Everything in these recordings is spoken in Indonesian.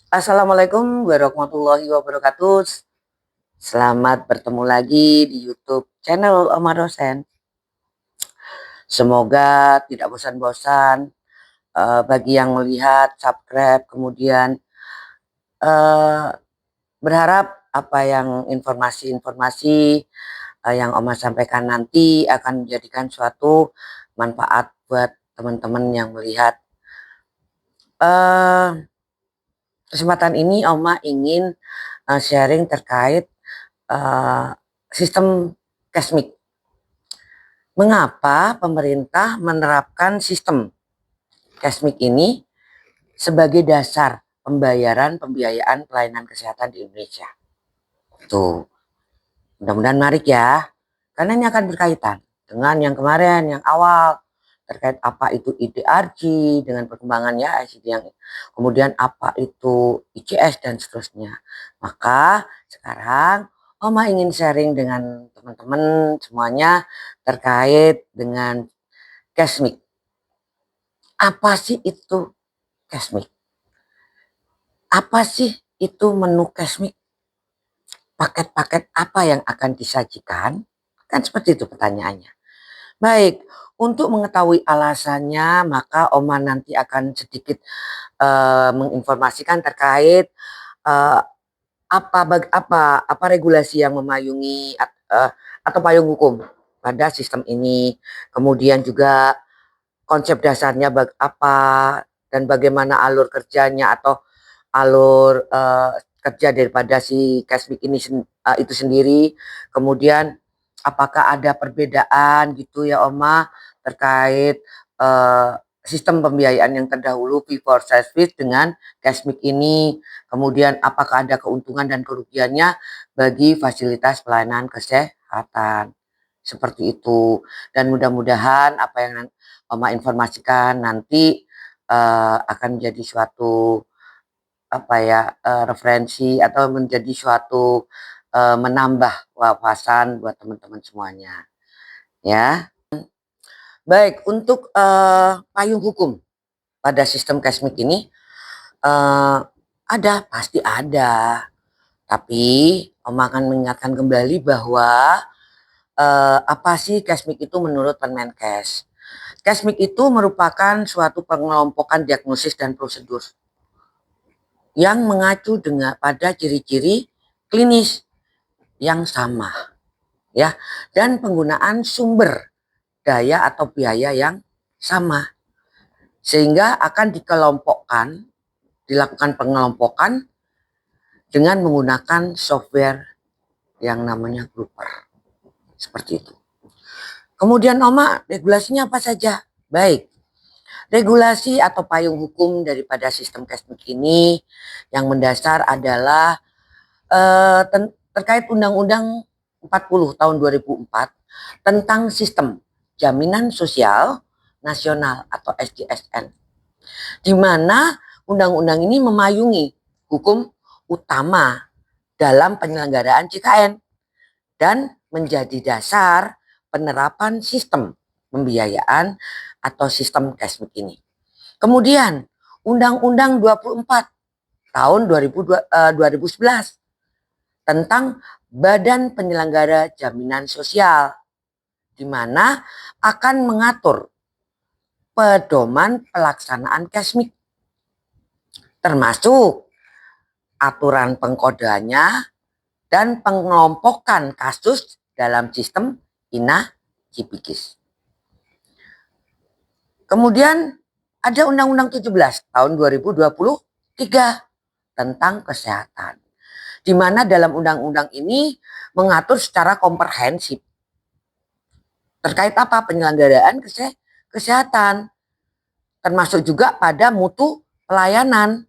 Assalamualaikum warahmatullahi wabarakatuh. Selamat bertemu lagi di YouTube channel Oma Dosen. Semoga tidak bosan-bosan bagi yang melihat, subscribe, kemudian eh, berharap apa yang informasi-informasi yang Oma sampaikan nanti akan menjadikan suatu manfaat buat teman-teman yang melihat. Eh, Kesempatan ini Oma ingin sharing terkait eh, sistem Kesmik. Mengapa pemerintah menerapkan sistem Kesmik ini sebagai dasar pembiayaan pelayanan kesehatan di Indonesia? Tuh, mudah-mudahan menarik ya. Karena ini akan berkaitan dengan yang kemarin, yang awal terkait apa itu IDRG dengan perkembangannya ICD yang kemudian apa itu ICS dan seterusnya. Maka sekarang Oma ingin sharing dengan teman-teman semuanya terkait dengan Kesmik. Apa sih itu Kesmik? Apa sih itu menu Kesmik? Paket-paket apa yang akan disajikan? Kan seperti itu pertanyaannya. Baik, untuk mengetahui alasannya, maka Oma nanti akan sedikit menginformasikan terkait uh, apa regulasi yang memayungi atau payung hukum pada sistem ini. Kemudian juga konsep dasarnya apa dan bagaimana alur kerjanya atau alur kerja daripada si Kasmik ini itu sendiri. Kemudian apakah ada perbedaan gitu ya Oma terkait uh, sistem pembiayaan yang terdahulu fee for service dengan Kasmik ini. Kemudian apakah ada keuntungan dan kerugiannya bagi fasilitas pelayanan kesehatan. Seperti itu. Dan mudah-mudahan apa yang Oma informasikan nanti akan menjadi suatu referensi atau menjadi suatu menambah wawasan buat teman-teman semuanya ya. Baik, untuk payung hukum pada sistem Kesmik ini uh, pasti ada, tapi Om akan mengingatkan kembali bahwa apa sih Kesmik itu menurut Permenkes. Kesmik itu merupakan suatu pengelompokan diagnosis dan prosedur yang mengacu pada ciri-ciri klinis yang sama ya, dan penggunaan sumber daya atau biaya yang sama, sehingga akan dilakukan pengelompokan dengan menggunakan software yang namanya Grouper seperti itu. Kemudian Oma, regulasinya apa saja? Baik, regulasi atau payung hukum daripada sistem Kesmik ini yang mendasar adalah terkait Undang-Undang 40 tahun 2004 tentang sistem jaminan sosial nasional atau SJSN, di mana undang-undang ini memayungi hukum utama dalam penyelenggaraan JKN dan menjadi dasar penerapan sistem pembiayaan atau sistem Kesmik ini. Kemudian Undang-Undang 24 tahun 2011 tentang Badan Penyelenggara Jaminan Sosial, di mana akan mengatur pedoman pelaksanaan Kesmik, termasuk aturan pengkodeannya dan pengelompokan kasus dalam sistem INAH Cipikis. Kemudian ada Undang-Undang 17 tahun 2023 tentang kesehatan, di mana dalam undang-undang ini mengatur secara komprehensif terkait apa penyelenggaraan kesehatan, termasuk juga pada mutu pelayanan,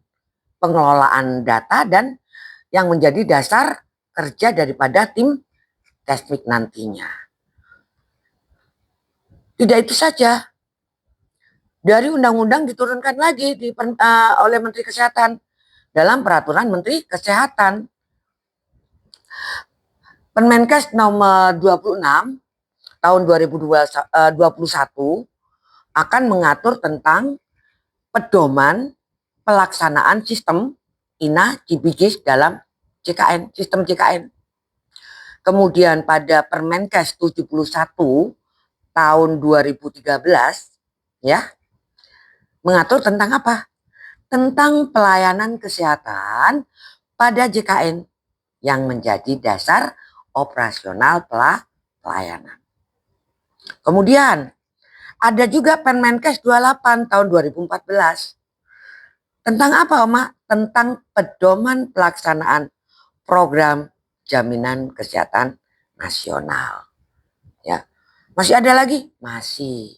pengelolaan data, dan yang menjadi dasar kerja daripada tim Kesmik nantinya. Tidak itu saja, dari undang-undang diturunkan lagi oleh Menteri Kesehatan dalam peraturan Menteri Kesehatan. Permenkes nomor 26 tahun 2021 akan mengatur tentang pedoman pelaksanaan sistem INA CBGIS dalam CKN, sistem CKN. Kemudian pada Permenkes 71 tahun 2013 ya, mengatur tentang apa? Tentang pelayanan kesehatan pada JKN yang menjadi dasar operasional pelayanan. Kemudian ada juga Permenkes 28 tahun 2014. Tentang apa, Oma? Tentang pedoman pelaksanaan program jaminan kesehatan nasional. Ya. Masih ada lagi? Masih.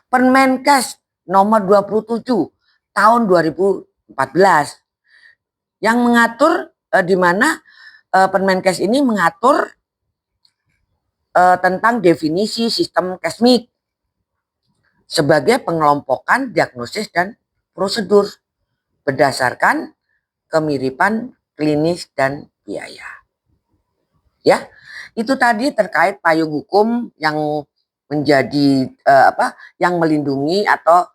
Permenkes nomor 27 tahun 2014 yang mengatur di mana Permenkes ini mengatur tentang definisi sistem kesmik sebagai pengelompokan diagnosis dan prosedur berdasarkan kemiripan klinis dan biaya. Ya, itu tadi terkait payung hukum yang menjadi yang melindungi atau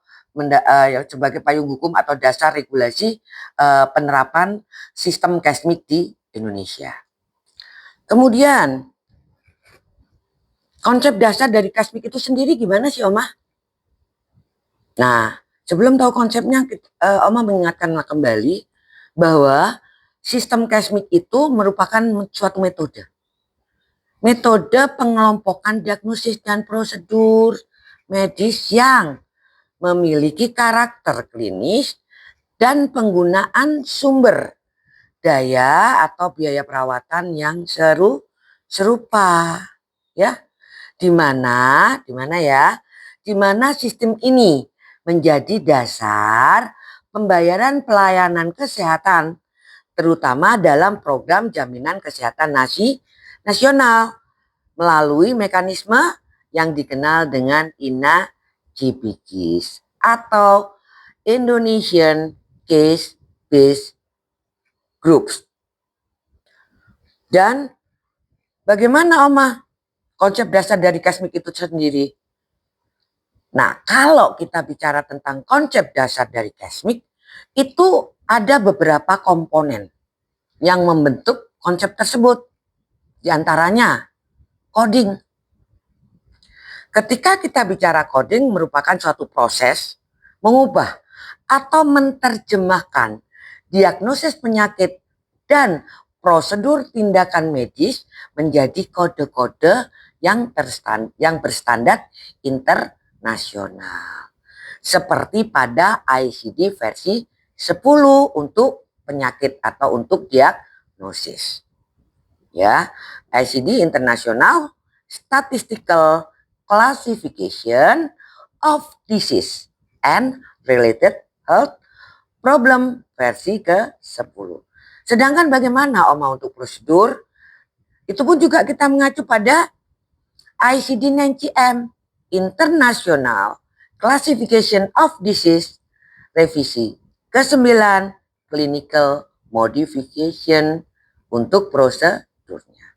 sebagai payung hukum atau dasar regulasi penerapan sistem kesmik di Indonesia. Kemudian konsep dasar dari kesmik itu sendiri gimana sih, Oma? Nah, sebelum tahu konsepnya, Oma mengingatkan kembali bahwa sistem kesmik itu merupakan suatu metode. Metode pengelompokan diagnosis dan prosedur medis yang memiliki karakter klinis dan penggunaan sumber daya atau biaya perawatan yang serupa, ya. Di mana ya? Di mana sistem ini menjadi dasar pembayaran pelayanan kesehatan, terutama dalam program jaminan kesehatan nasional melalui mekanisme yang dikenal dengan INA CBGIS atau Indonesian Case Based Groups. Dan bagaimana, Oma, konsep dasar dari kesmik itu sendiri? Nah, kalau kita bicara tentang konsep dasar dari kesmik, itu ada beberapa komponen yang membentuk konsep tersebut. Di antaranya coding. Ketika kita bicara coding merupakan suatu proses mengubah atau menerjemahkan diagnosis penyakit dan prosedur tindakan medis menjadi kode-kode yang berstandar internasional. Seperti pada ICD versi 10 untuk penyakit atau untuk diagnosis. Ya, ICD International Statistical Classification of Disease and Related Health Problem versi ke-10. Sedangkan bagaimana, Oma, untuk prosedur? Itu pun juga kita mengacu pada ICD-9 International Classification of Disease revisi ke-9 Clinical Modification untuk prosedurnya.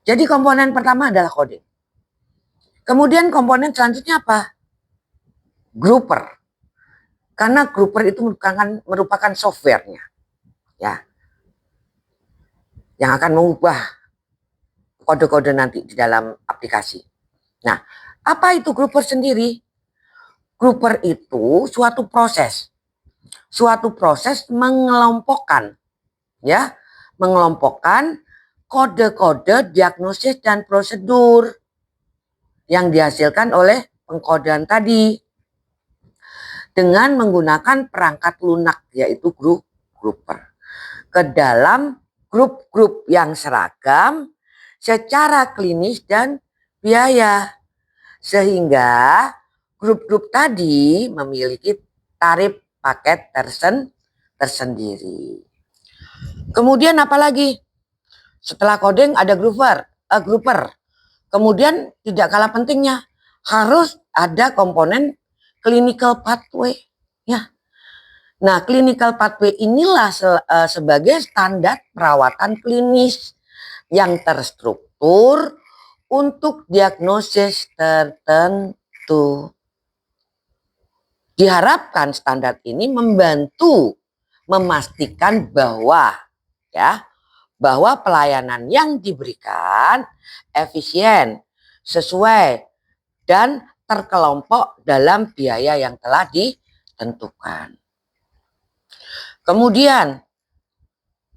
Jadi komponen pertama adalah coding. Kemudian komponen selanjutnya apa? Grouper. Karena grouper itu merupakan softwarenya, ya, yang akan mengubah kode-kode nanti di dalam aplikasi. Nah, apa itu grouper sendiri? Grouper itu suatu proses mengelompokkan, ya, mengelompokkan kode-kode diagnosis dan prosedur yang dihasilkan oleh pengkodean tadi dengan menggunakan perangkat lunak, yaitu grouper, ke dalam grup-grup yang seragam secara klinis dan biaya, sehingga grup-grup tadi memiliki tarif paket tersendiri. Kemudian apalagi? Setelah coding ada grouper. Kemudian tidak kalah pentingnya harus ada komponen clinical pathway, ya. Nah, clinical pathway inilah sebagai standar perawatan klinis yang terstruktur untuk diagnosis tertentu. Diharapkan standar ini membantu memastikan bahwa bahwa pelayanan yang diberikan efisien, sesuai, dan terkelompok dalam biaya yang telah ditentukan. Kemudian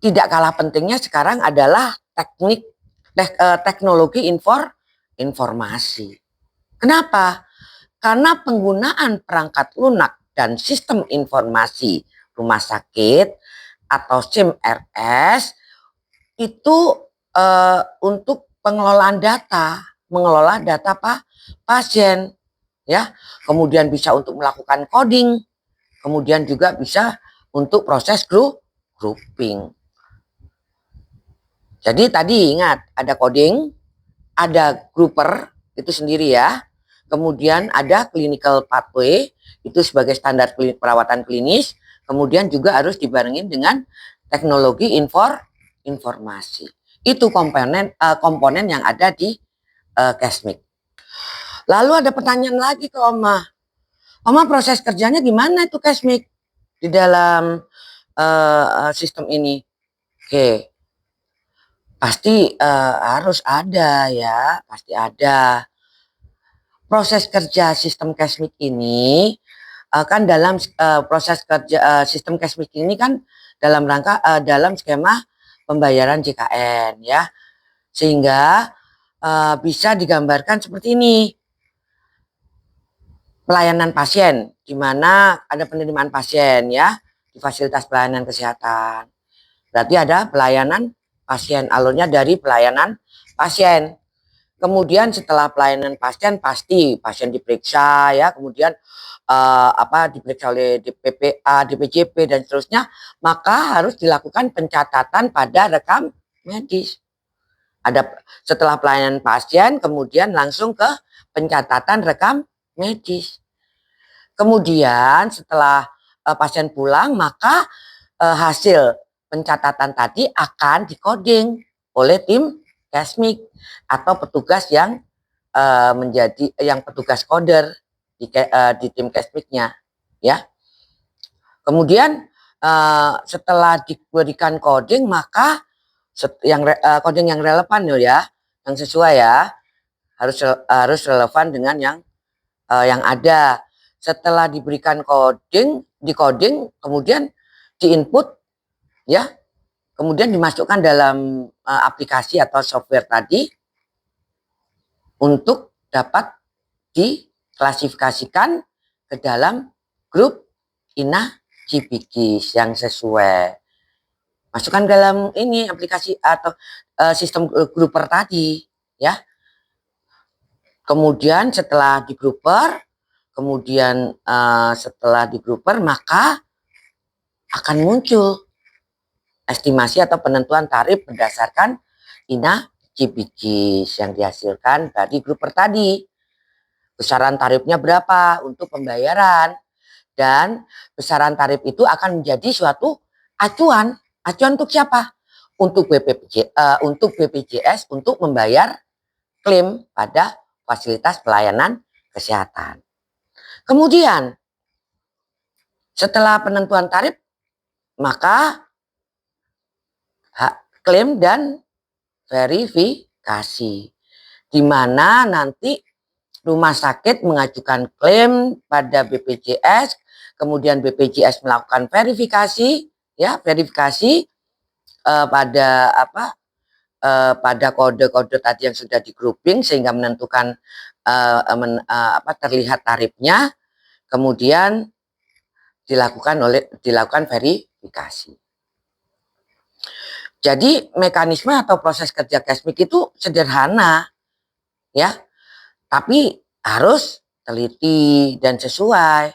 tidak kalah pentingnya sekarang adalah teknologi informasi. Kenapa? Karena penggunaan perangkat lunak dan sistem informasi rumah sakit atau SIM-RS itu untuk pengelolaan data, mengelola data pasien, ya. Kemudian bisa untuk melakukan coding, kemudian juga bisa untuk proses grouping. Jadi tadi ingat ada coding, ada grouper itu sendiri ya. Kemudian ada clinical pathway itu sebagai standar perawatan klinis. Kemudian juga harus dibarengin dengan teknologi informasi. Itu komponen yang ada di Cashmik. Lalu ada pertanyaan lagi ke Oma. Oma, proses kerjanya gimana itu Cashmik di dalam sistem ini? Oke. Pasti harus ada ya, pasti ada. Proses kerja sistem Cashmik ini kan dalam proses kerja sistem Cashmik ini kan dalam rangka dalam skema pembayaran JKN ya, sehingga bisa digambarkan seperti ini. Pelayanan pasien, di mana ada penerimaan pasien ya di fasilitas pelayanan kesehatan. Berarti ada pelayanan pasien, alurnya dari pelayanan pasien. Kemudian setelah pelayanan pasien pasti pasien diperiksa ya, kemudian diperiksa oleh DPPA, DPJP dan seterusnya, maka harus dilakukan pencatatan pada rekam medis. Ada setelah pelayanan pasien kemudian langsung ke pencatatan rekam medis. Kemudian setelah pasien pulang maka hasil pencatatan tadi akan dikoding oleh tim Cashmik atau petugas yang menjadi petugas coder di tim Cashmiknya ya. Kemudian setelah diberikan coding maka coding yang relevan ya, yang sesuai ya, harus relevan dengan yang ada. Setelah diberikan decoding, kemudian diinput ya, kemudian dimasukkan dalam aplikasi atau software tadi untuk dapat diklasifikasikan ke dalam grup INAH CPKIS yang sesuai. Masukkan dalam ini aplikasi atau sistem grouper tadi ya. Kemudian setelah digrouper, setelah digrouper maka akan muncul estimasi atau penentuan tarif berdasarkan INAH CPKIS yang dihasilkan dari grouper tadi. Besaran tarifnya berapa untuk pembayaran, dan besaran tarif itu akan menjadi suatu acuan. Acuan untuk siapa? Untuk BPJS untuk membayar klaim pada fasilitas pelayanan kesehatan. Kemudian setelah penentuan tarif maka klaim dan verifikasi, di mana nanti rumah sakit mengajukan klaim pada BPJS, kemudian BPJS melakukan verifikasi ya, pada kode-kode tadi yang sudah di grouping sehingga menentukan terlihat tarifnya, kemudian dilakukan verifikasi. Jadi mekanisme atau proses kerja Cashmik itu sederhana ya, tapi harus teliti dan sesuai.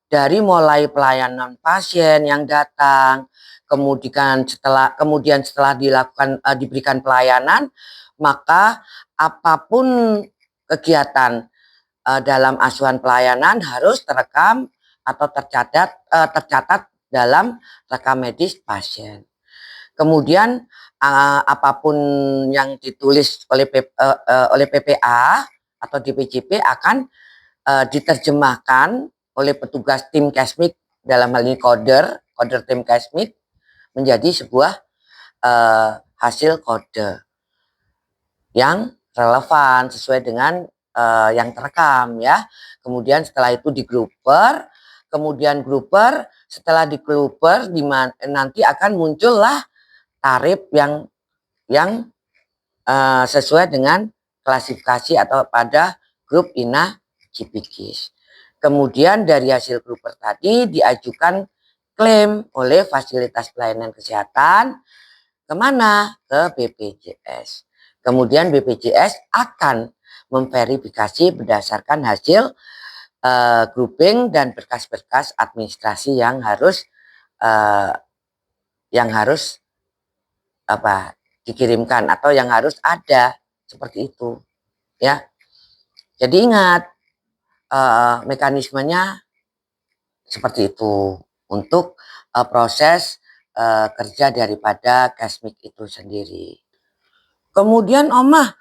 Dari mulai pelayanan pasien yang datang, kemudian setelah diberikan pelayanan, maka apapun kegiatan dalam asuhan pelayanan harus terekam atau tercatat dalam rekam medis pasien. Kemudian apapun yang ditulis oleh PPA atau DPJP akan diterjemahkan oleh petugas tim Cashmik, dalam hal ini coder kode tim Cashmik menjadi sebuah hasil kode yang relevan sesuai dengan yang terekam ya. Kemudian setelah itu digrouper, kemudian grouper, setelah digrouper nanti akan muncullah tarif yang sesuai dengan klasifikasi atau pada grup INAH GPGIS. Kemudian dari hasil grouper tadi diajukan klaim oleh fasilitas pelayanan kesehatan kemana? Ke BPJS. Kemudian BPJS akan memverifikasi berdasarkan hasil grouping dan berkas-berkas administrasi yang harus dikirimkan atau yang harus ada seperti itu ya. Jadi ingat mekanismenya seperti itu untuk proses kerja daripada Cashmik itu sendiri. Kemudian Omah,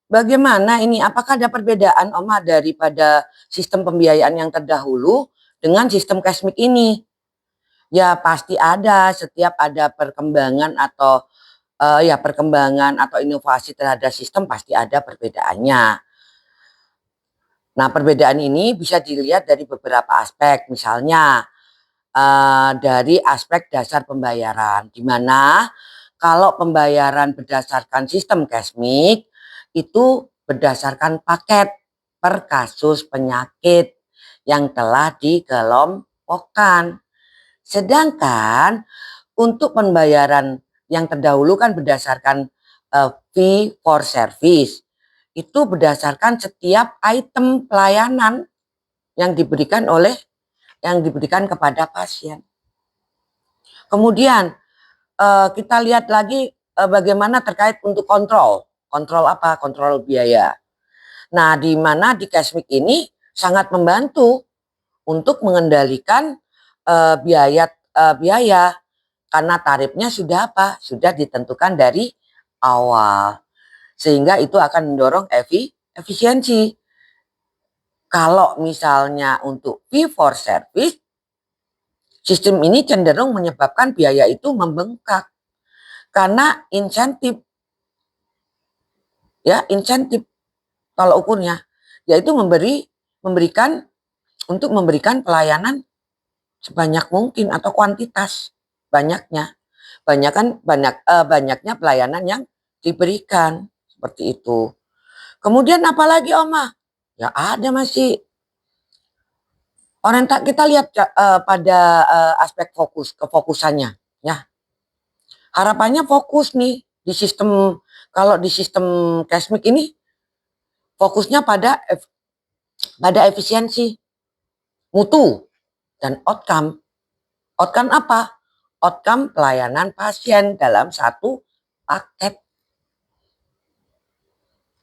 bagaimana ini? Apakah ada perbedaan Omah daripada sistem pembiayaan yang terdahulu dengan sistem Cashmik ini? Ya pasti ada, setiap ada perkembangan atau perkembangan atau inovasi terhadap sistem pasti ada perbedaannya. Nah, perbedaan ini bisa dilihat dari beberapa aspek, misalnya dari aspek dasar pembayaran, di mana kalau pembayaran berdasarkan sistem Cashmik itu berdasarkan paket per kasus penyakit yang telah dikelompokkan. Sedangkan untuk pembayaran yang terdahulu kan berdasarkan fee for service. Itu berdasarkan setiap item pelayanan yang diberikan kepada pasien. Kemudian kita lihat lagi bagaimana terkait untuk kontrol. Kontrol apa? Kontrol biaya. Nah, di mana di Cashmik ini sangat membantu untuk mengendalikan biaya karena tarifnya sudah sudah ditentukan dari awal, sehingga itu akan mendorong efisiensi. Kalau misalnya untuk fee for service, sistem ini cenderung menyebabkan biaya itu membengkak karena insentif kalau ukurnya yaitu memberikan pelayanan sebanyak mungkin atau kuantitas banyaknya pelayanan yang diberikan seperti itu. Kemudian apalagi Oma? Ya ada masih kita lihat pada aspek kefokusannya ya. Harapannya fokus nih di sistem, kalau di sistem Cashmik ini fokusnya pada efisiensi, mutu, dan outcome. Outcome apa? Outcome pelayanan pasien dalam satu paket.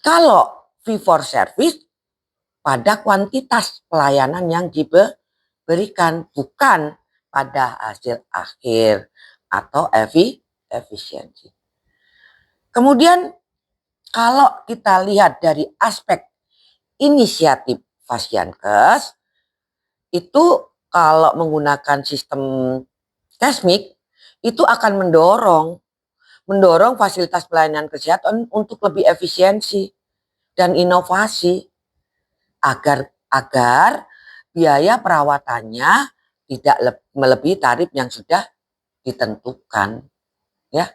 Kalau fee for service pada kuantitas pelayanan yang diberikan, bukan pada hasil akhir atau efisiensi. Kemudian kalau kita lihat dari aspek inisiatif Fasiankes, itu kalau menggunakan sistem Cashmik itu akan mendorong fasilitas pelayanan kesehatan untuk lebih efisiensi dan inovasi agar biaya perawatannya tidak melebihi tarif yang sudah ditentukan ya.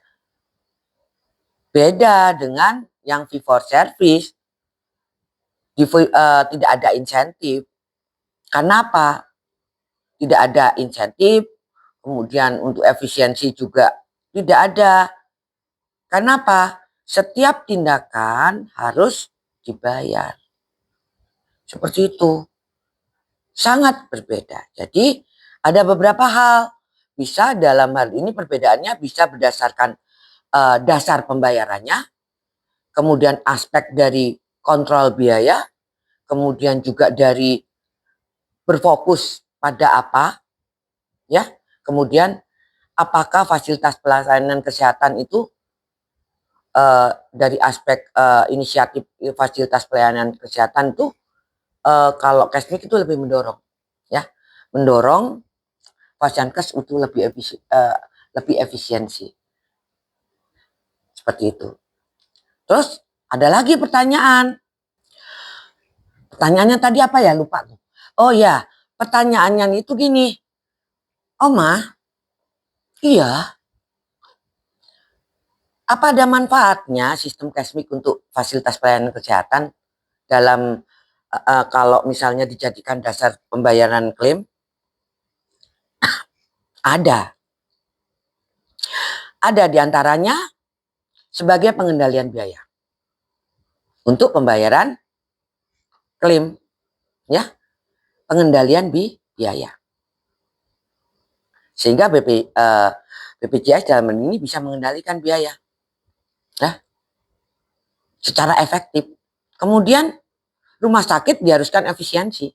Beda dengan yang fee for service, tidak ada insentif. Karena apa? Tidak ada insentif, kemudian untuk efisiensi juga tidak ada. Kenapa? Setiap tindakan harus dibayar. Seperti itu. Sangat berbeda. Jadi ada beberapa hal. Bisa dalam hal ini perbedaannya bisa berdasarkan dasar pembayarannya, kemudian aspek dari kontrol biaya, kemudian juga dari berfokus pada apa, ya, kemudian apakah fasilitas pelayanan kesehatan itu dari aspek inisiatif fasilitas pelayanan kesehatan itu kalau Cashmik itu lebih mendorong, ya, mendorong Fasiankes untuk lebih efisiensi. Seperti itu. Terus ada lagi pertanyaan. Pertanyaannya tadi apa ya? Lupa. Oh ya, pertanyaannya itu gini. Oma, iya, apa ada manfaatnya sistem Cashmik untuk fasilitas pelayanan kesehatan dalam kalau misalnya dijadikan dasar pembayaran klaim? Ada. Ada diantaranya sebagai pengendalian biaya untuk pembayaran klaim, ya, pengendalian biaya. Sehingga BPJS dalam hal ini bisa mengendalikan biaya, ya, secara efektif. Kemudian rumah sakit diharuskan efisiensi,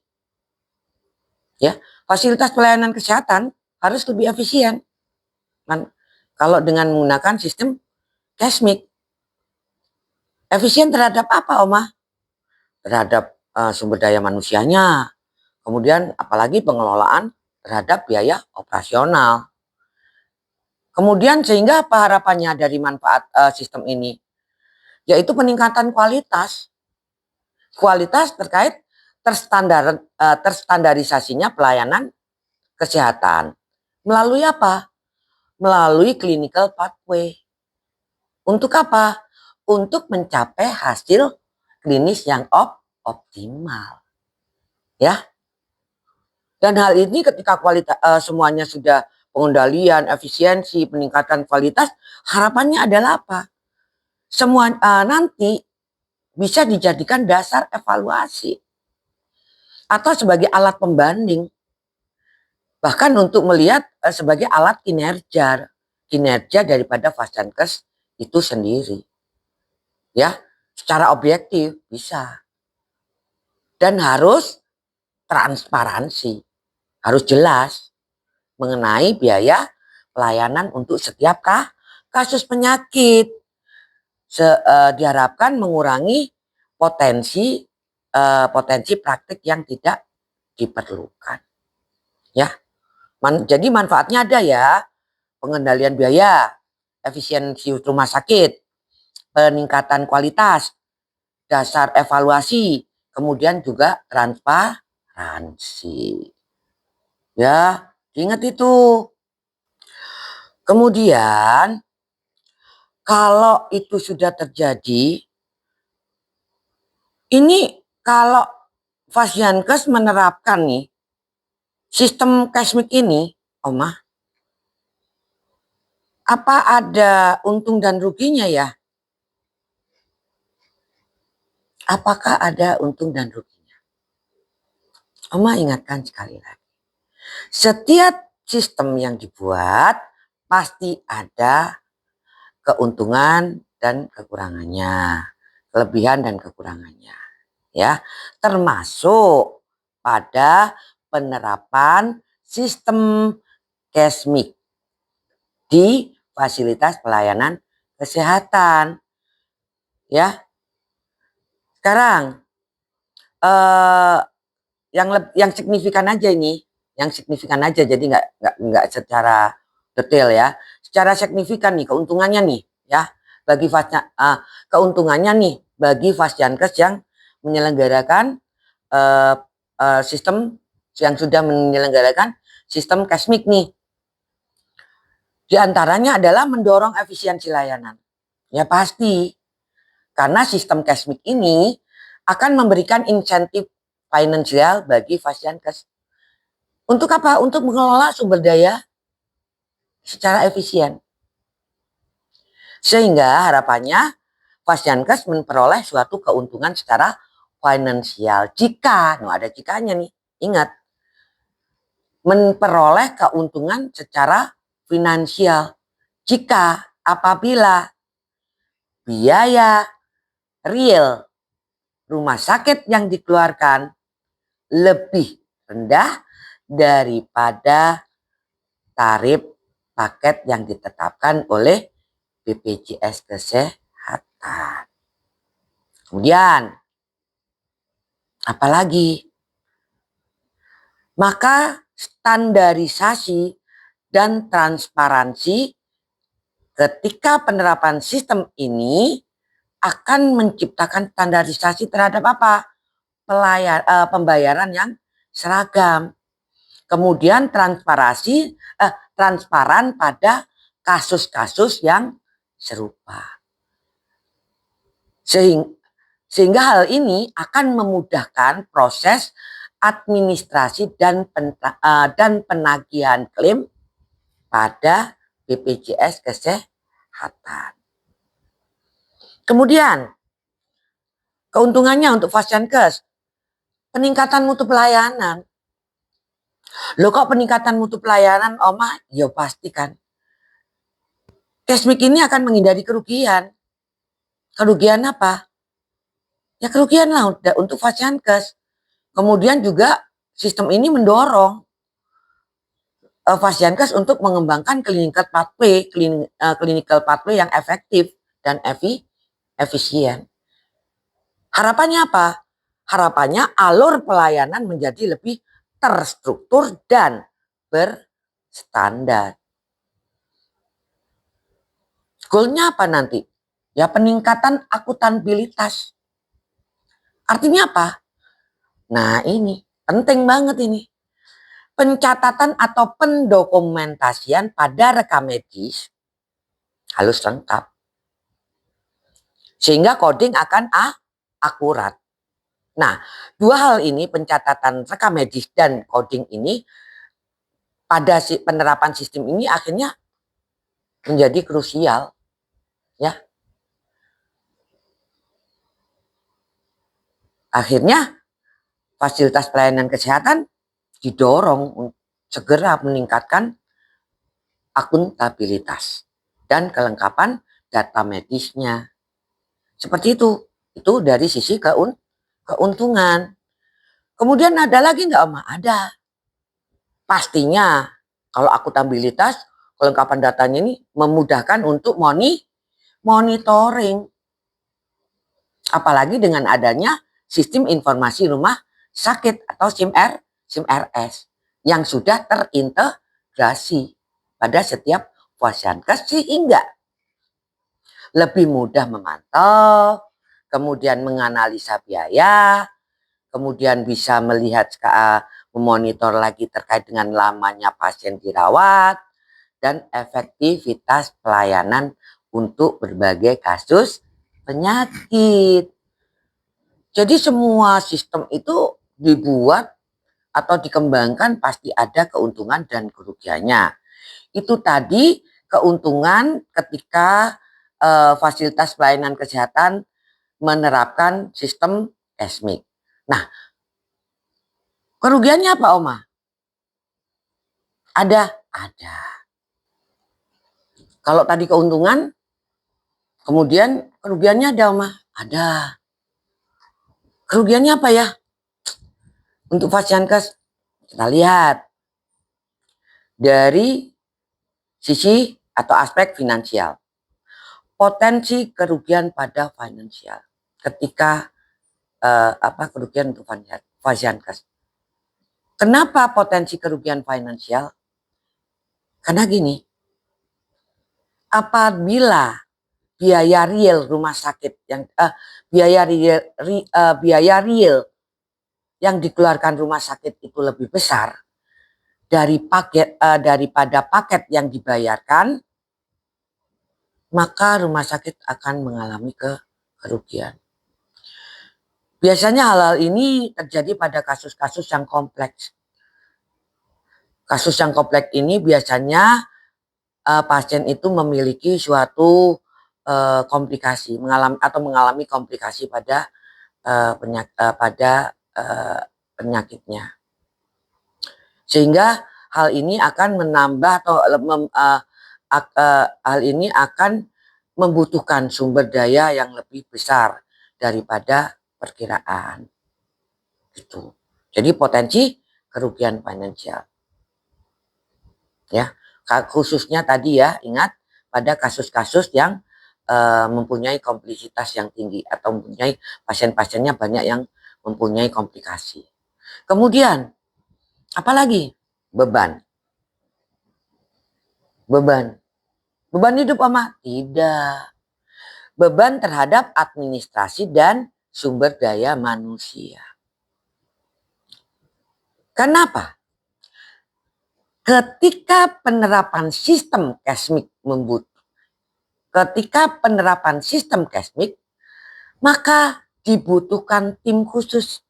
ya, fasilitas pelayanan kesehatan harus lebih efisien. Kan, kalau dengan menggunakan sistem Cashmik, efisien terhadap apa, Oma? Terhadap sumber daya manusianya, kemudian apalagi pengelolaan terhadap biaya operasional. Kemudian sehingga apa harapannya dari manfaat sistem ini? Yaitu peningkatan kualitas. Kualitas terkait terstandarisasinya pelayanan kesehatan. Melalui apa? Melalui clinical pathway. Untuk apa? Untuk mencapai hasil klinis yang optimal. Ya. Dan hal ini ketika kualitas semuanya sudah pengendalian, efisiensi, peningkatan kualitas, harapannya adalah apa? Semua nanti bisa dijadikan dasar evaluasi atau sebagai alat pembanding, bahkan untuk melihat sebagai alat kinerja daripada Fasiankes itu sendiri, ya, secara objektif bisa. Dan harus transparansi, harus jelas mengenai biaya pelayanan untuk setiap kasus penyakit. Diharapkan mengurangi potensi praktik yang tidak diperlukan, ya. Jadi manfaatnya ada, ya, pengendalian biaya, efisiensi rumah sakit, peningkatan kualitas, dasar evaluasi, kemudian juga transparansi, ya, ingat itu. Kemudian kalau itu sudah terjadi, ini kalau Fasiankes menerapkan nih sistem Cashmik ini, Oma, apa ada untung dan ruginya, ya? Apakah ada untung dan ruginya? Oma ingatkan sekali lagi. Setiap sistem yang dibuat pasti ada keuntungan dan kekurangannya, kelebihan dan kekurangannya, ya, termasuk pada penerapan sistem Cashmik di fasilitas pelayanan kesehatan, ya. Sekarang yang signifikan aja ini, jadi nggak secara detail, ya. Secara signifikan nih keuntungannya nih, ya, bagi keuntungannya nih bagi Fasiankes yang menyelenggarakan sistem yang sudah menyelenggarakan sistem Cashmik nih. Di antaranya adalah mendorong efisiensi layanan. Ya pasti, karena sistem Cashmik ini akan memberikan insentif finansial bagi Fasiankes. Untuk apa? Untuk mengelola sumber daya secara efisien. Sehingga harapannya Fasiankes memperoleh suatu keuntungan secara finansial. Jika, ada jikanya nih, ingat, memperoleh keuntungan secara finansial jika apabila biaya real rumah sakit yang dikeluarkan lebih rendah daripada tarif paket yang ditetapkan oleh BPJS Kesehatan. Kemudian apalagi? Maka standarisasi dan transparansi ketika penerapan sistem ini akan menciptakan standarisasi terhadap apa? Pembayaran yang seragam. Kemudian transparan pada kasus-kasus yang serupa. Sehingga hal ini akan memudahkan proses administrasi dan penagihan klaim pada BPJS Kesehatan. Kemudian, keuntungannya untuk Fasiankes, peningkatan mutu pelayanan. Loh kok peningkatan mutu pelayanan, Oma? Ya pasti kan. Kesmik ini akan menghindari kerugian. Kerugian apa? Ya kerugian lah untuk Fasiankes. Kemudian juga sistem ini mendorong Fasiankes untuk mengembangkan clinical pathway yang efektif dan efisien. Harapannya apa? Harapannya alur pelayanan menjadi lebih terstruktur dan berstandar. Goalnya apa nanti? Ya peningkatan akuntabilitas. Artinya apa? Nah ini penting banget ini. Pencatatan atau pendokumentasian pada rekam medis harus lengkap. Sehingga coding akan akurat. Nah, dua hal ini, pencatatan rekam medis dan coding ini, pada penerapan sistem ini akhirnya menjadi krusial. Ya. Akhirnya fasilitas pelayanan kesehatan didorong segera meningkatkan akuntabilitas dan kelengkapan data medisnya. Seperti itu. Itu dari sisi keuntungan. Kemudian ada lagi nggak, Oma? Ada. Pastinya kalau akuntabilitas, kelengkapan datanya ini memudahkan untuk monitoring. Apalagi dengan adanya sistem informasi rumah sakit atau SIM-RS yang sudah terintegrasi pada setiap Fasiankes sehingga lebih mudah memantau, kemudian menganalisa biaya, kemudian bisa melihat memonitor lagi terkait dengan lamanya pasien dirawat, dan efektivitas pelayanan untuk berbagai kasus penyakit. Jadi semua sistem itu dibuat atau dikembangkan pasti ada keuntungan dan kerugiannya. Itu tadi keuntungan ketika fasilitas pelayanan kesehatan menerapkan sistem Kesmik. Nah, kerugiannya apa, Oma? Ada. Kalau tadi keuntungan, kemudian kerugiannya ada, Oma? Ada. Kerugiannya apa ya? Untuk Fasiankes, kita lihat dari sisi atau aspek finansial. Potensi kerugian pada finansial ketika kerugian untuk Fasiankes. Kenapa potensi kerugian finansial? Karena gini, apabila biaya real rumah sakit yang biaya real yang dikeluarkan rumah sakit itu lebih besar daripada paket yang dibayarkan, maka rumah sakit akan mengalami kerugian. Biasanya hal-hal ini terjadi pada kasus-kasus yang kompleks. Kasus yang kompleks ini biasanya pasien itu memiliki suatu komplikasi, mengalami komplikasi pada penyakitnya. Sehingga hal ini akan menambah atau hal ini akan membutuhkan sumber daya yang lebih besar daripada perkiraan. Gitu. Jadi potensi kerugian finansial. Ya, khususnya tadi ya, ingat pada kasus-kasus yang mempunyai kompleksitas yang tinggi atau mempunyai pasien-pasiennya banyak yang mempunyai komplikasi. Kemudian, apalagi Beban. Beban hidup Oma? Tidak. Beban terhadap administrasi dan sumber daya manusia. Kenapa? Ketika penerapan sistem Cashmic maka dibutuhkan tim khusus,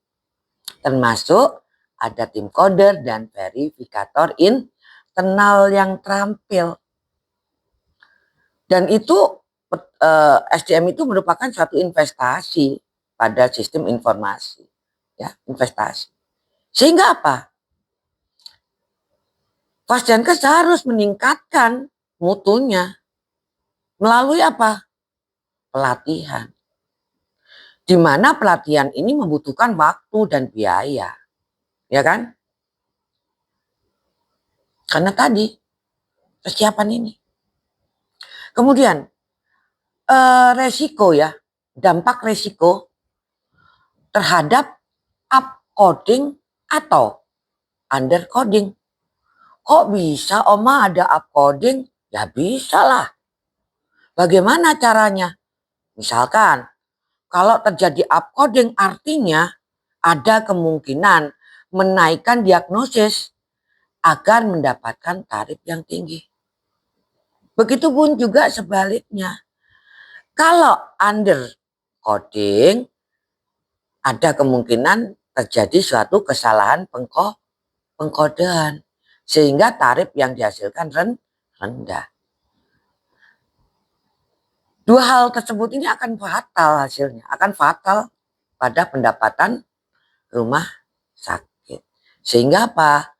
termasuk ada tim coder dan verifikator internal yang terampil. Dan itu SDM itu merupakan suatu investasi pada sistem informasi, ya, investasi. Sehingga apa? Fasdiankes harus meningkatkan mutunya melalui apa? Pelatihan. Di mana pelatihan ini membutuhkan waktu dan biaya, ya kan? Karena tadi persiapan ini. Kemudian resiko, ya, dampak resiko terhadap upcoding atau undercoding. Kok bisa Oma ada upcoding? Ya bisa lah. Bagaimana caranya? Misalkan kalau terjadi upcoding artinya ada kemungkinan menaikkan diagnosis agar mendapatkan tarif yang tinggi. Begitupun juga sebaliknya. Kalau undercoding ada kemungkinan terjadi suatu kesalahan pengkodean sehingga tarif yang dihasilkan rendah. Dua hal tersebut ini akan fatal hasilnya, akan fatal pada pendapatan rumah sakit. Sehingga apa?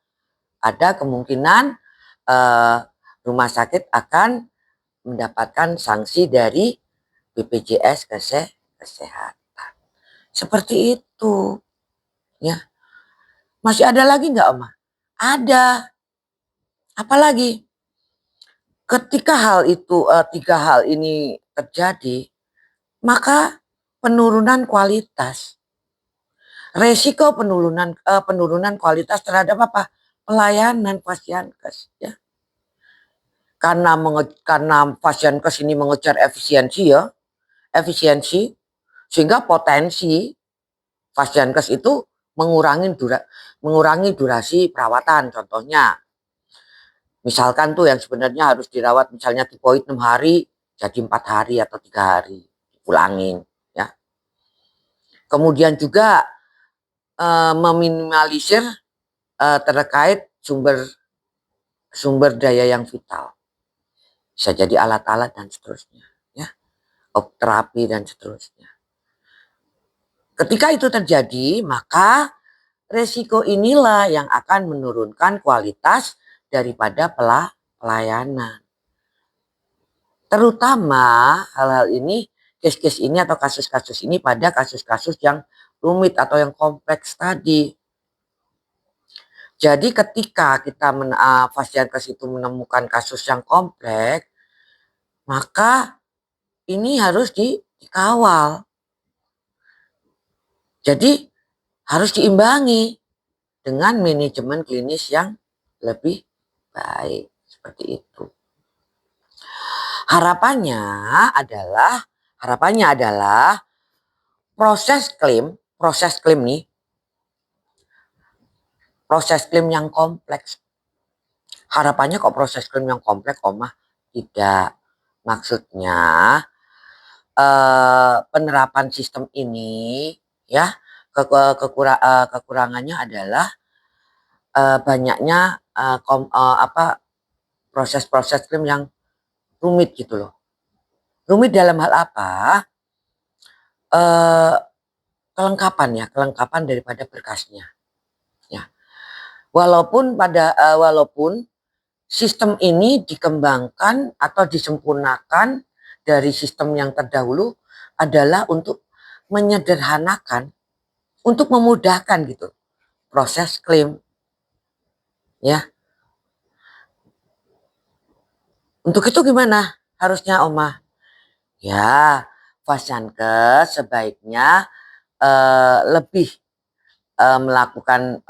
Ada kemungkinan rumah sakit akan mendapatkan sanksi dari BPJS Kesehatan. Seperti itu. Ya. Masih ada lagi nggak Oma? Ada. Apalagi? Ketika tiga hal ini terjadi, maka penurunan kualitas, resiko penurunan kualitas terhadap apa? Pelayanan Fasdiankes, ya. Karena Fasdiankes ini mengejar efisiensi, ya, sehingga potensi Fasdiankes itu mengurangi durasi perawatan. Contohnya, misalkan tuh yang sebenarnya harus dirawat misalnya tipoid 6 hari jadi 4 hari atau 3 hari, dipulangin, ya. Kemudian juga meminimalisir terkait sumber daya yang vital. Bisa jadi alat-alat dan seterusnya, ya. Terapi dan seterusnya. Ketika itu terjadi, maka resiko inilah yang akan menurunkan kualitas daripada pelayanan. Terutama hal-hal ini, case-case ini atau kasus-kasus ini pada kasus-kasus yang rumit atau yang kompleks tadi. Jadi ketika kita Fasdiankes itu menemukan kasus yang kompleks, maka ini harus dikawal. Jadi harus diimbangi dengan manajemen klinis yang lebih baik. Seperti itu. Harapannya adalah proses klaim yang kompleks. Harapannya kok proses klaim yang kompleks, Oma? Tidak. Maksudnya penerapan sistem ini, ya, kekurangannya adalah banyaknya proses-proses klaim yang rumit gitu loh. Rumit dalam hal apa? Kelengkapan daripada berkasnya. Ya. Walaupun sistem ini dikembangkan atau disempurnakan dari sistem yang terdahulu adalah untuk menyederhanakan, untuk memudahkan gitu proses klaim, ya. Untuk itu gimana harusnya Oma? Ya, Fasdiankes sebaiknya lebih melakukan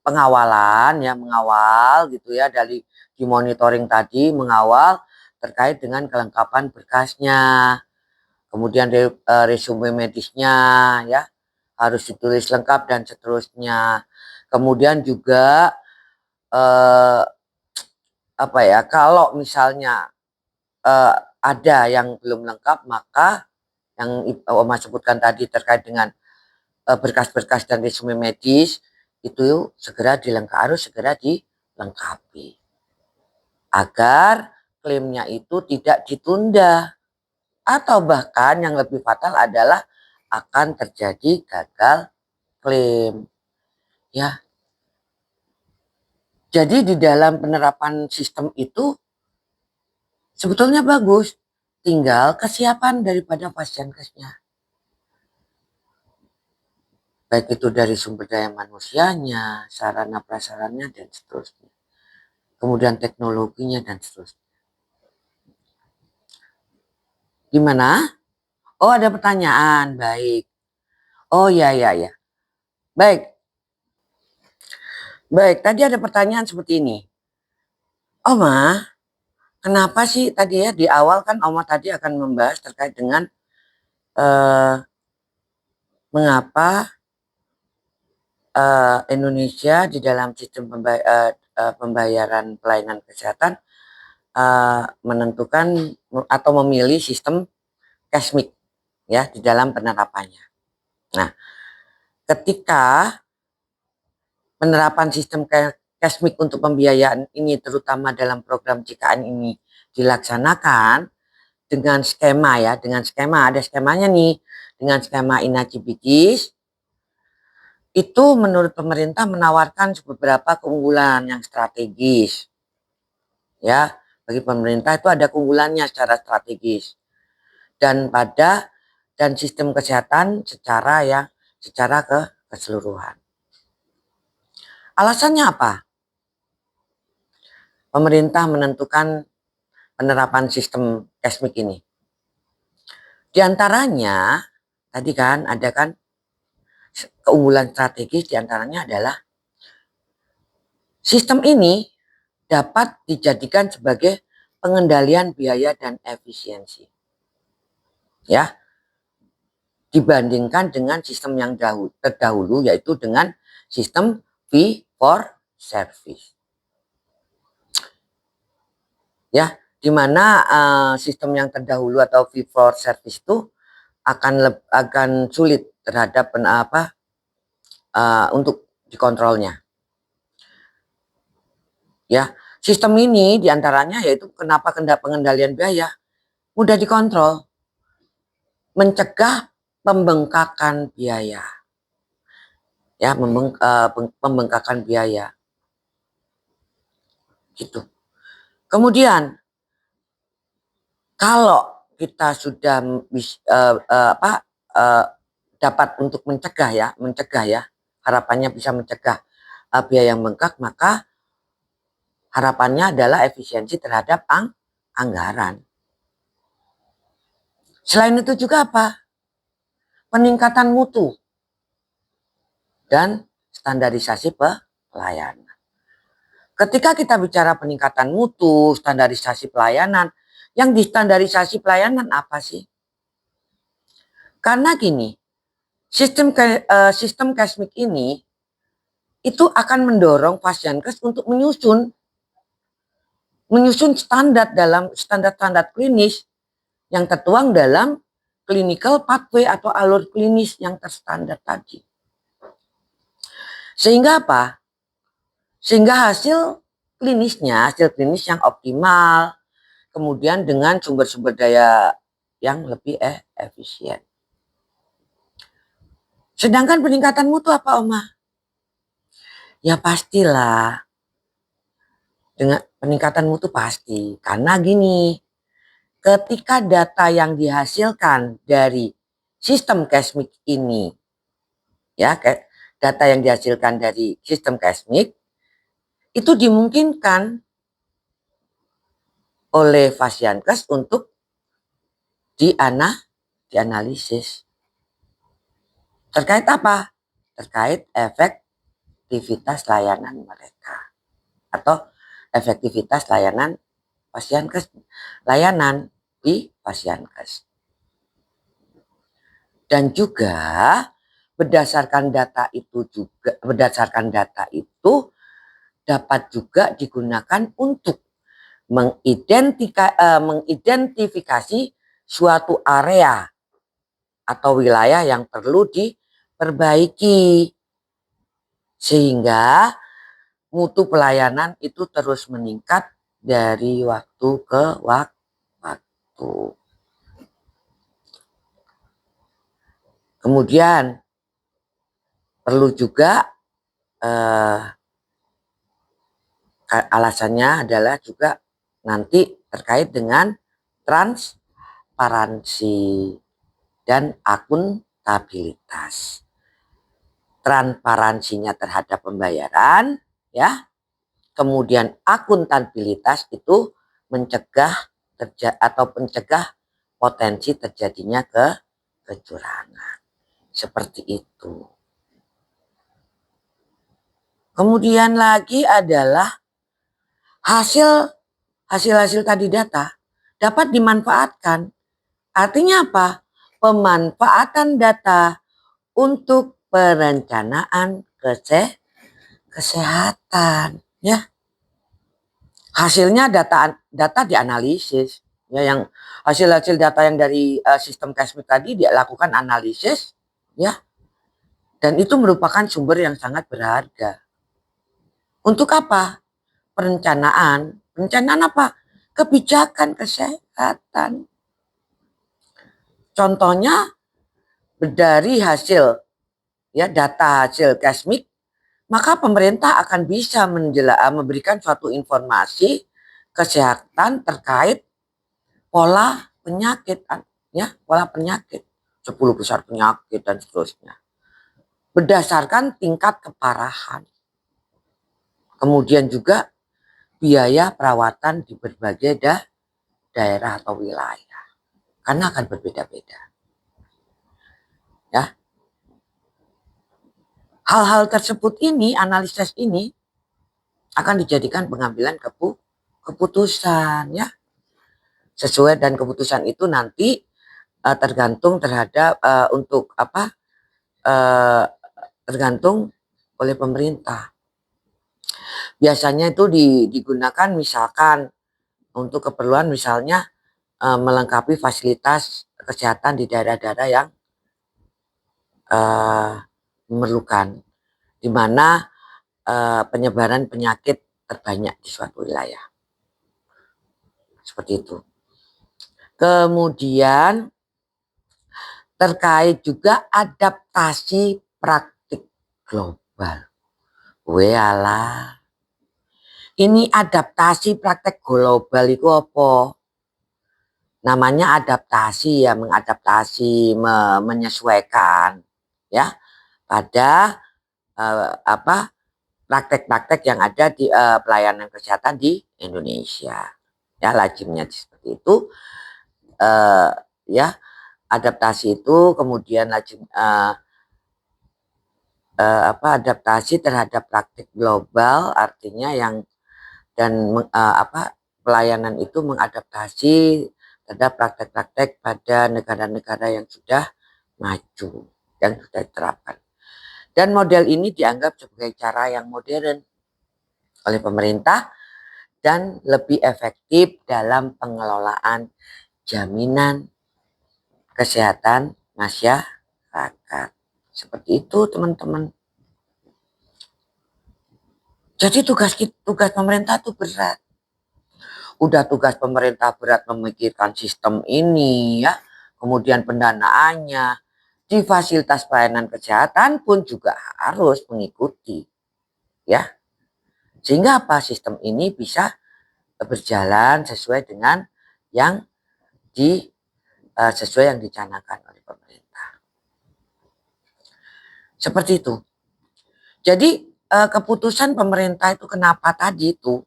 pengawalan ya, mengawal gitu ya, dari di monitoring tadi, mengawal terkait dengan kelengkapan berkasnya, kemudian resume medisnya ya harus ditulis lengkap dan seterusnya. Kemudian juga apa ya, kalau misalnya ada yang belum lengkap, maka yang Oma sebutkan tadi terkait dengan berkas-berkas dan resume medis itu harus segera dilengkapi agar klaimnya itu tidak ditunda, atau bahkan yang lebih fatal adalah akan terjadi gagal klaim ya. Jadi di dalam penerapan sistem itu sebetulnya bagus, tinggal kesiapan daripada pasienkesnya, baik itu dari sumber daya manusianya, sarana prasarannya dan seterusnya, kemudian teknologinya dan seterusnya. Gimana? Oh, ada pertanyaan. Baik. Oh ya ya ya. Baik. Baik, tadi ada pertanyaan seperti ini. Oma, kenapa sih tadi ya di awal kan Oma tadi akan membahas terkait dengan mengapa Indonesia di dalam sistem pembayaran pelayanan kesehatan menentukan atau memilih sistem Cashmix ya di dalam penerapannya. Nah, ketika penerapan sistem Cashmix untuk pembiayaan ini terutama dalam program JKN ini dilaksanakan dengan skema ya, dengan skema, ada skemanya nih, dengan skema Inaci Bigis, itu menurut pemerintah menawarkan beberapa keunggulan yang strategis. Ya, bagi pemerintah itu ada keunggulannya secara strategis. Dan sistem kesehatan secara keseluruhan. Alasannya apa? Pemerintah menentukan penerapan sistem Cashmix ini. Di antaranya, tadi kan ada kan keunggulan strategis, di antaranya adalah sistem ini dapat dijadikan sebagai pengendalian biaya dan efisiensi. Ya, dibandingkan dengan sistem yang terdahulu yaitu dengan sistem fee for service. Ya, di mana sistem yang terdahulu atau fee for service itu akan sulit terhadap untuk dikontrolnya. Ya, sistem ini diantaranya yaitu kenapa pengendalian biaya mudah dikontrol, mencegah pembengkakan biaya. Ya, pembengkakan biaya. Gitu. Kemudian kalau kita sudah dapat untuk mencegah ya, harapannya bisa mencegah biaya yang bengkak, maka harapannya adalah efisiensi terhadap anggaran. Selain itu juga apa? Peningkatan mutu dan standarisasi pelayanan. Ketika kita bicara peningkatan mutu, standarisasi pelayanan, yang distandarisasi pelayanan apa sih? Karena gini, sistem Cashmix ini itu akan mendorong pasienkes untuk menyusun standar klinis yang tertuang dalam clinical pathway atau alur klinis yang terstandar tadi. Sehingga apa? Sehingga hasil klinis yang optimal, kemudian dengan sumber-sumber daya yang lebih efisien. Sedangkan peningkatan mutu apa, Oma? Ya pastilah. Dengan peningkatan mutu pasti. Karena gini, ketika data yang dihasilkan dari sistem Cashmix ini, ya, data yang dihasilkan dari sistem Cashmix itu dimungkinkan oleh pasienkes untuk dianalisis. Terkait apa? Terkait efek efektivitas layanan mereka atau efektivitas layanan Pasienkes, layanan di Pasienkes. Dan juga berdasarkan data itu dapat juga digunakan untuk mengidentifikasi suatu area atau wilayah yang perlu diperbaiki sehingga mutu pelayanan itu terus meningkat dari waktu ke waktu. Kemudian perlu juga alasannya adalah juga nanti terkait dengan transparansi dan akuntabilitas. Transparansinya terhadap pembayaran, ya. Kemudian akuntabilitas itu mencegah potensi terjadinya kecurangan. Seperti itu. Kemudian lagi adalah hasil tadi data dapat dimanfaatkan. Artinya apa? Pemanfaatan data untuk perencanaan kesehatan, ya. Hasilnya data dianalisis, ya, yang hasil data yang dari sistem Cashmate tadi dia lakukan analisis, ya. Dan itu merupakan sumber yang sangat berharga. Untuk apa? Perencanaan apa? Kebijakan kesehatan. Contohnya dari hasil, ya, data hasil Cashmate, maka pemerintah akan bisa memberikan suatu informasi kesehatan terkait pola penyakit, ya, pola penyakit, 10 besar penyakit dan seterusnya. Berdasarkan tingkat keparahan. Kemudian juga biaya perawatan di berbagai daerah atau wilayah. Karena akan berbeda-beda. Ya. Hal-hal tersebut ini, analisis ini akan dijadikan pengambilan keputusan, ya. Sesuai dan keputusan itu nanti tergantung terhadap tergantung oleh pemerintah. Biasanya itu digunakan misalkan untuk keperluan misalnya melengkapi fasilitas kesehatan di daerah-daerah yang memerlukan, di mana penyebaran penyakit terbanyak di suatu wilayah. Seperti itu. Kemudian terkait juga adaptasi praktik global. Walah. Ini adaptasi praktek global itu apa? Namanya adaptasi, ya, mengadaptasi, menyesuaikan, ya, pada praktek-praktek yang ada di pelayanan kesehatan di Indonesia. Ya, lazimnya seperti itu. Ya, adaptasi itu kemudian lazim adaptasi terhadap praktik global, artinya yang pelayanan itu mengadaptasi terhadap praktek-praktek pada negara-negara yang sudah maju, yang sudah diterapkan. Dan model ini dianggap sebagai cara yang modern oleh pemerintah dan lebih efektif dalam pengelolaan jaminan kesehatan masyarakat. Seperti itu, teman-teman. Jadi tugas pemerintah itu berat. Udah tugas pemerintah berat memikirkan sistem ini, ya, kemudian pendanaannya, di fasilitas pelayanan kesehatan pun juga harus mengikuti, ya, sehingga apa, sistem ini bisa berjalan sesuai dengan yang sesuai yang dicanangkan oleh pemerintah. Seperti itu. Jadi keputusan pemerintah itu kenapa tadi itu?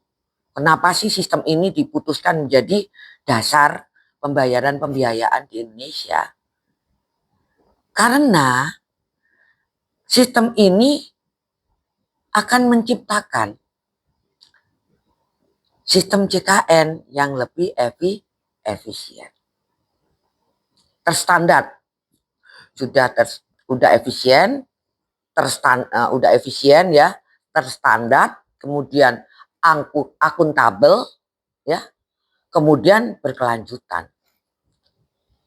Kenapa sih sistem ini diputuskan menjadi dasar pembayaran pembiayaan di Indonesia? Karena sistem ini akan menciptakan sistem CKN yang lebih efisien, terstandar, sudah efisien, udah efisien ya, terstandar, kemudian akuntabel ya, kemudian berkelanjutan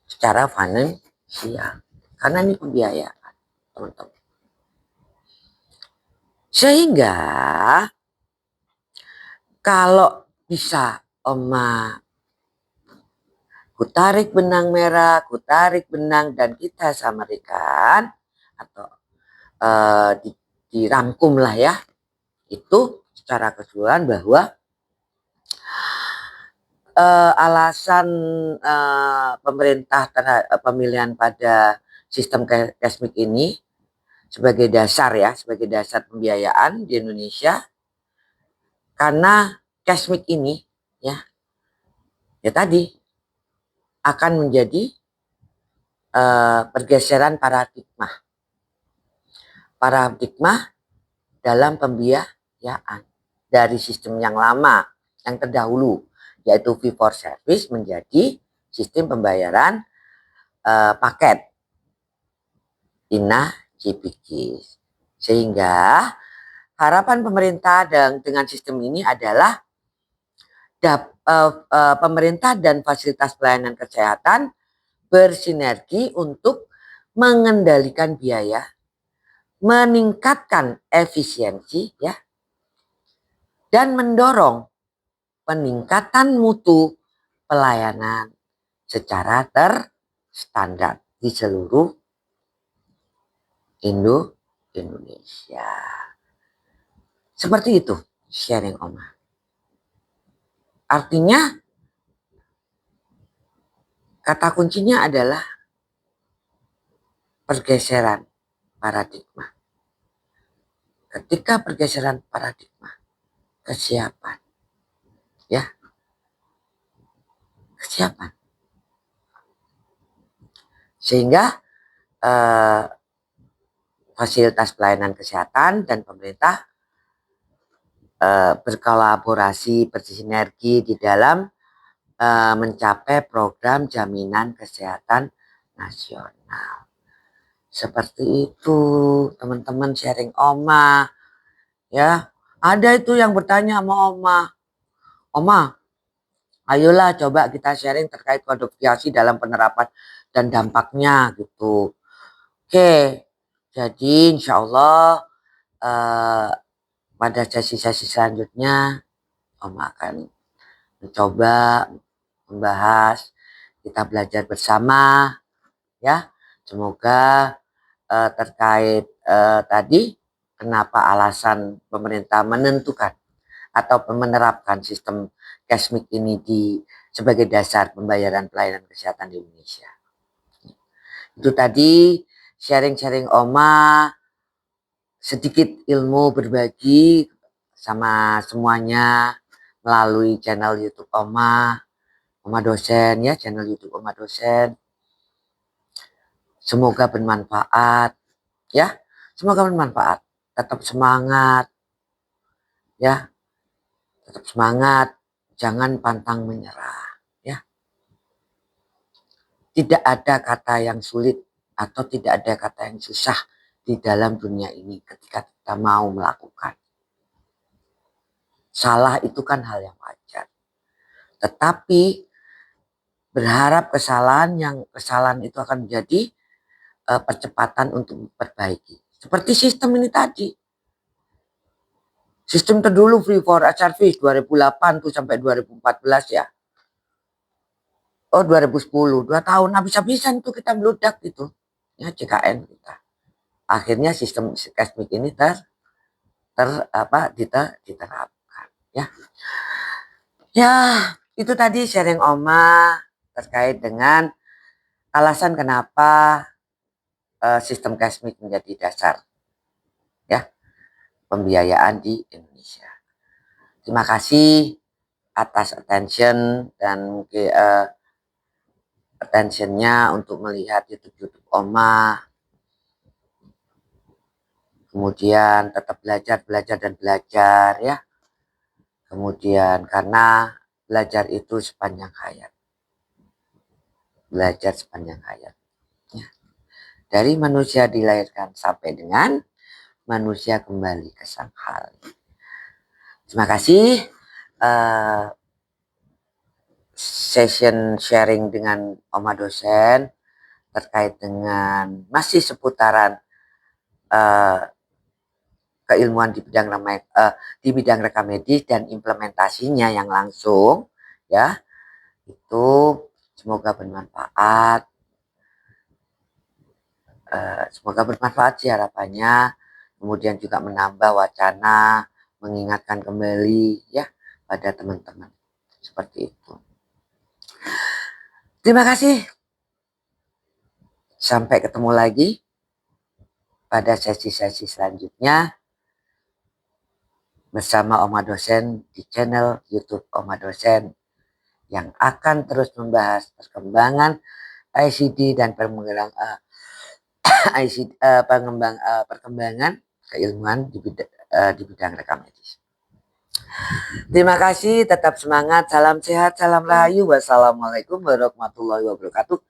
secara finansial, karena ini pembiayaan teman-teman. Sehingga kalau bisa Oma, ku tarik benang merah, ku tarik benang, dan kita samarikan atau dirangkum lah ya, itu secara keseluruhan bahwa alasan pemerintah terhadap pemilihan pada sistem Kesmik ini sebagai dasar ya, sebagai dasar pembiayaan di Indonesia, karena Kesmik ini ya tadi akan menjadi pergeseran paradigma dalam pembiayaan dari sistem yang lama, yang terdahulu, yaitu fee for service, menjadi sistem pembayaran paket INAH CPKIS. Sehingga harapan pemerintah dengan sistem ini adalah pemerintah dan fasilitas pelayanan kesehatan bersinergi untuk mengendalikan biaya, meningkatkan efisiensi ya, dan mendorong peningkatan mutu pelayanan secara terstandar di seluruh Indonesia. Seperti itu sharing Oma. Artinya kata kuncinya adalah pergeseran paradigma. Ketika pergeseran paradigma, kesiapan ya, kesiapan, sehingga fasilitas pelayanan kesehatan dan pemerintah berkolaborasi, bersinergi di dalam mencapai program jaminan kesehatan nasional. Seperti itu teman-teman sharing Oma ya. Ada itu yang bertanya sama Oma, ayolah coba kita sharing terkait kodifikasi dalam penerapan dan dampaknya gitu. Oke, jadi insya Allah pada sesi-sesi selanjutnya Oma akan mencoba membahas, kita belajar bersama ya. Semoga terkait tadi kenapa alasan pemerintah menentukan atau menerapkan sistem Kesmik ini sebagai dasar pembayaran pelayanan kesehatan di Indonesia. Itu tadi sharing-sharing Oma, sedikit ilmu berbagi sama semuanya melalui channel YouTube Oma Dosen ya, channel YouTube Oma Dosen. Semoga bermanfaat ya, semoga bermanfaat. Tetap semangat ya, tetap semangat, jangan pantang menyerah ya. Tidak ada kata yang sulit atau tidak ada kata yang susah di dalam dunia ini ketika kita mau melakukan. Salah itu kan hal yang wajar. Tetapi berharap kesalahan itu akan menjadi percepatan untuk memperbaiki. Seperti sistem ini tadi. Sistem terdulu free for service 2008 tuh sampai 2014 ya. Oh 2010, 2 tahun habis-habisan tuh kita meludak gitu. Ya CKN kita. Akhirnya sistem Kesmik ini diterapkan ya. Ya, itu tadi sharing Oma terkait dengan alasan kenapa sistem Kesmik menjadi dasar ya pembiayaan di Indonesia. Terima kasih atas attention dan attentionnya untuk melihat YouTube Oma. Kemudian tetap belajar dan belajar ya. Kemudian karena belajar itu sepanjang hayat. Belajar sepanjang hayat. Ya. Dari manusia dilahirkan sampai dengan manusia kembali ke sang Khalik. Terima kasih. Session sharing dengan Oma dosen terkait dengan masih seputaran keilmuan di bidang rekam medis dan implementasinya yang langsung ya, itu semoga bermanfaat. Semoga bermanfaat sih harapannya, kemudian juga menambah wacana, mengingatkan kembali ya pada teman-teman seperti itu. Terima kasih, sampai ketemu lagi pada sesi-sesi selanjutnya bersama Oma Dosen di channel YouTube Oma Dosen yang akan terus membahas perkembangan ICD dan perkembangan keilmuan di bidang rekam medis. Terima kasih, tetap semangat, salam sehat, salam rahayu, wassalamualaikum warahmatullahi wabarakatuh.